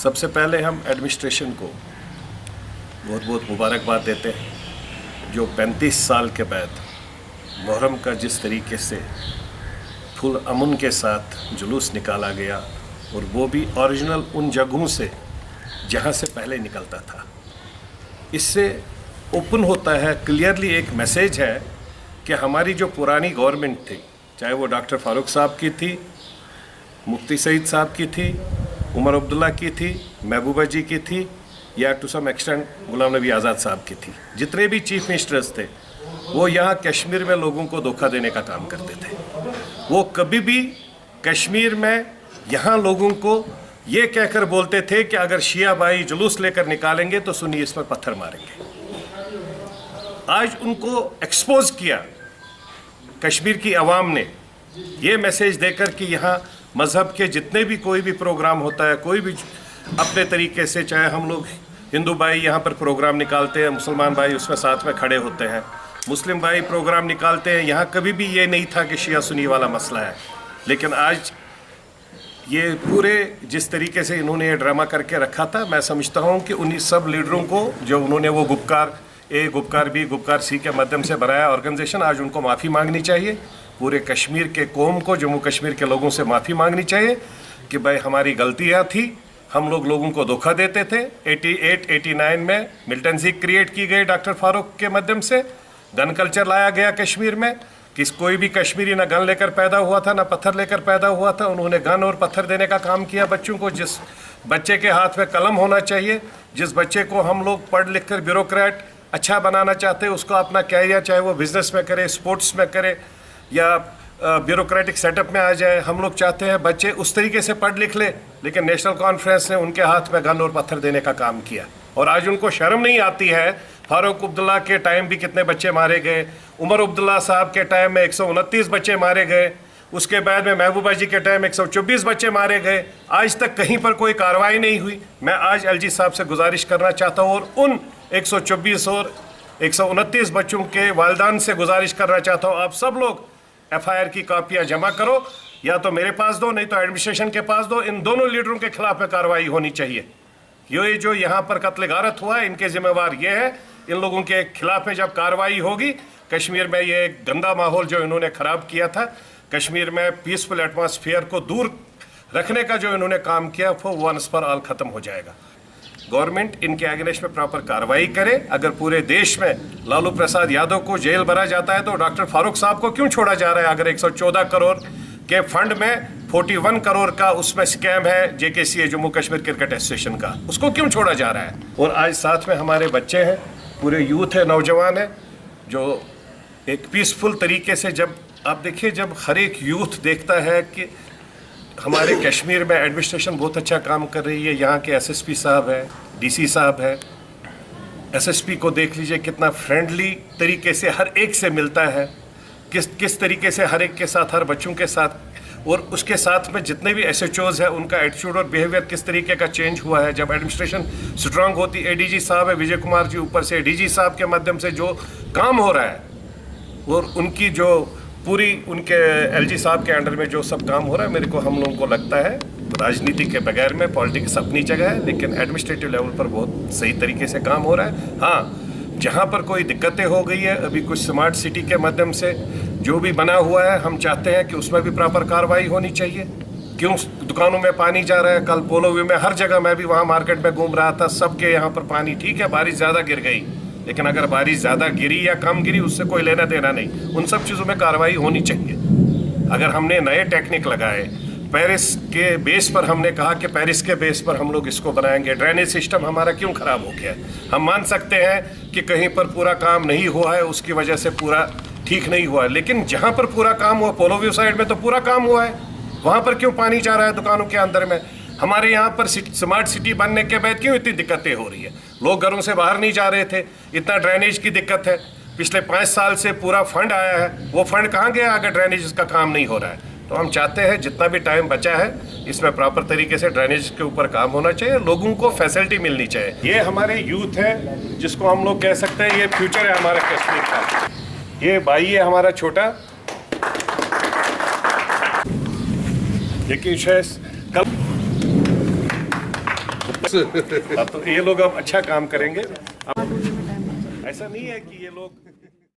सबसे पहले हम एडमिनिस्ट्रेशन को बहुत बहुत मुबारकबाद देते हैं जो 35 साल के बाद मुहर्रम का जिस तरीके से फुल अमन के साथ जुलूस निकाला गया और वो भी ओरिजिनल उन जगहों से जहाँ से पहले निकलता था। इससे ओपन होता है, क्लियरली एक मैसेज है कि हमारी जो पुरानी गवर्नमेंट थी, चाहे वो डॉक्टर फारूक साहब की थी, मुफ्ती सईद साहब की थी, उमर अब्दुल्ला की थी, महबूबा जी की थी, या to some extent Ghulam Nabi Azad साहब की थी, जितने भी चीफ मिनिस्टर्स थे वो यहाँ कश्मीर में लोगों को धोखा देने का काम करते थे। वो कभी भी कश्मीर में यहाँ लोगों को ये कहकर बोलते थे कि अगर शिया भाई जुलूस लेकर निकालेंगे तो सुन्नी इस पर पत्थर मारेंगे। आज उनको एक्सपोज किया कश्मीर की आवाम ने ये मैसेज देकर कि यहाँ मज़हब के जितने भी कोई भी प्रोग्राम होता है, कोई भी अपने तरीके से, चाहे हम लोग हिंदू भाई यहाँ पर प्रोग्राम निकालते हैं, मुसलमान भाई उसमें साथ में खड़े होते हैं, मुस्लिम भाई प्रोग्राम निकालते हैं, यहाँ कभी भी ये नहीं था कि शिया सुन्नी वाला मसला है। लेकिन आज ये पूरे जिस तरीके से इन्होंने ये ड्रामा करके रखा था, मैं समझता हूँ कि उन्हीं सब लीडरों को जो उन्होंने वो गुपकार ए, गुपकार बी, गुपकार सी के माध्यम से बनाया ऑर्गेनाइजेशन, आज उनको माफ़ी मांगनी चाहिए। पूरे कश्मीर के कौम को, जम्मू कश्मीर के लोगों से माफ़ी मांगनी चाहिए कि भाई हमारी गलतियाँ थी, हम लोगों को धोखा देते थे। 88-89 में मिलिटेंसी क्रिएट की गई डॉक्टर फारूक के माध्यम से, गन कल्चर लाया गया कश्मीर में, कोई भी कश्मीरी ना गन लेकर पैदा हुआ था ना पत्थर लेकर पैदा हुआ था। उन्होंने गन और पत्थर देने का काम किया बच्चों को। जिस बच्चे के हाथ में कलम होना चाहिए, जिस बच्चे को हम लोग पढ़ लिख कर ब्यूरोक्रेट अच्छा बनाना चाहते हैं, उसको अपना कैरियर चाहे वो बिजनेस में करे, स्पोर्ट्स में करे या ब्यूरोक्रेटिक सेटअप में आ जाए, हम लोग चाहते हैं बच्चे उस तरीके से पढ़ लिख ले। लेकिन नेशनल कॉन्फ्रेंस ने उनके हाथ में गन और पत्थर देने का काम किया और आज उनको शर्म नहीं आती है। फारूक अब्दुल्ला के टाइम भी कितने बच्चे मारे गए, उमर अब्दुल्ला साहब के टाइम में 129 बच्चे मारे गए, उसके बाद में महबूबा जी के टाइम 124 बच्चे मारे गए। आज तक कहीं पर कोई कार्रवाई नहीं हुई। मैं आज एलजी साहब से गुजारिश करना चाहता हूँ और उन 124 और 129 बच्चों के वालिदैन से गुजारिश करना चाहता हूँ, आप सब लोग FIR की कापियाँ जमा करो, या तो मेरे पास दो, नहीं तो एडमिनिस्ट्रेशन के पास दो। इन दोनों लीडरों के खिलाफ में कार्रवाई होनी चाहिए। ये जो यहाँ पर कत्ल गारत हुआ है, इनके जिम्मेवार ये है। इन लोगों के खिलाफ में जब कार्रवाई होगी, कश्मीर में ये गंदा माहौल जो इन्होंने ख़राब किया था, कश्मीर में पीसफुल एटमॉस्फेयर को दूर रखने का जो इन्होंने काम किया, वो वंस फॉर ऑल ख़त्म हो जाएगा। गवर्नमेंट इनके अगेंस्ट में प्रॉपर कार्रवाई करे। अगर पूरे देश में लालू प्रसाद यादव को जेल भरा जाता है तो डॉक्टर फारूक साहब को क्यों छोड़ा जा रहा है? अगर 114 करोड़ के फंड में 41 करोड़ का उसमें स्कैम है JKCA Jammu Kashmir cricket association का, उसको क्यों छोड़ा जा रहा है? और आज साथ में हमारे बच्चे हैं, पूरे यूथ है, नौजवान है, जो एक पीसफुल तरीके से, जब आप देखिए, जब हर एक यूथ देखता है कि हमारे कश्मीर में एडमिनिस्ट्रेशन बहुत अच्छा काम कर रही है, यहाँ के SSP साहब है, DC साहब है, SSP को देख लीजिए कितना फ्रेंडली तरीके से हर एक से मिलता है, किस तरीके से हर एक के साथ, हर बच्चों के साथ, और उसके साथ में जितने भी SHOs हैं उनका एटीट्यूड और बिहेवियर किस तरीके का चेंज हुआ है। जब एडमिनिस्ट्रेशन स्ट्रांग होती, ADG साहब है विजय कुमार जी, ऊपर से DG साहब के माध्यम से जो काम हो रहा है और उनकी जो पूरी उनके LG साहब के अंडर में जो सब काम हो रहा है, मेरे को, हम लोगों को लगता है राजनीति के बगैर में पॉलिटिक्स अपनी जगह है, लेकिन एडमिनिस्ट्रेटिव लेवल पर बहुत सही तरीके से काम हो रहा है। हाँ, जहाँ पर कोई दिक्कतें हो गई है, अभी कुछ स्मार्ट सिटी के माध्यम से जो भी बना हुआ है, हम चाहते हैं कि उसमें भी प्रॉपर कार्रवाई होनी चाहिए। क्यों दुकानों में पानी जा रहा है? कल पोलो व्यू में हर जगह, मैं भी वहाँ मार्केट में घूम रहा था, सबके यहाँ पर पानी। ठीक है, बारिश ज़्यादा गिर गई, लेकिन अगर बारिश ज़्यादा गिरी या कम गिरी, उससे कोई लेना देना नहीं। उन सब चीज़ों में कार्रवाई होनी चाहिए। अगर हमने नए टेक्निक लगाए, पेरिस के बेस पर हमने कहा कि पेरिस के बेस पर हम लोग इसको बनाएंगे, ड्रेनेज सिस्टम हमारा क्यों ख़राब हो गया है? हम मान सकते हैं कि कहीं पर पूरा काम नहीं हुआ है, उसकी वजह से पूरा ठीक नहीं हुआ है, लेकिन जहाँ पर पूरा काम हुआ, पोलो व्यू साइड में तो पूरा काम हुआ है, वहाँ पर क्यों पानी जा रहा है दुकानों के अंदर में? हमारे यहाँ पर स्मार्ट सिटी बनने के बाद क्यों इतनी दिक्कतें हो रही है? लोग घरों से बाहर नहीं जा रहे थे, इतना ड्रेनेज की दिक्कत है। पिछले 5 साल से पूरा फंड आया है, वो फंड कहाँ गया अगर ड्रेनेज का काम नहीं हो रहा है? तो हम चाहते हैं जितना भी टाइम बचा है, इसमें प्रॉपर तरीके से ड्रेनेज के ऊपर काम होना चाहिए, लोगों को फैसिलिटी मिलनी चाहिए। ये हमारे यूथ है, जिसको हम लोग कह सकते हैं ये फ्यूचर है हमारे कश्मीर का। ये भाई है हमारा छोटा, लेकिन शायद कल अब तो ये लोग अब अच्छा काम करेंगे। ऐसा नहीं है कि ये लोग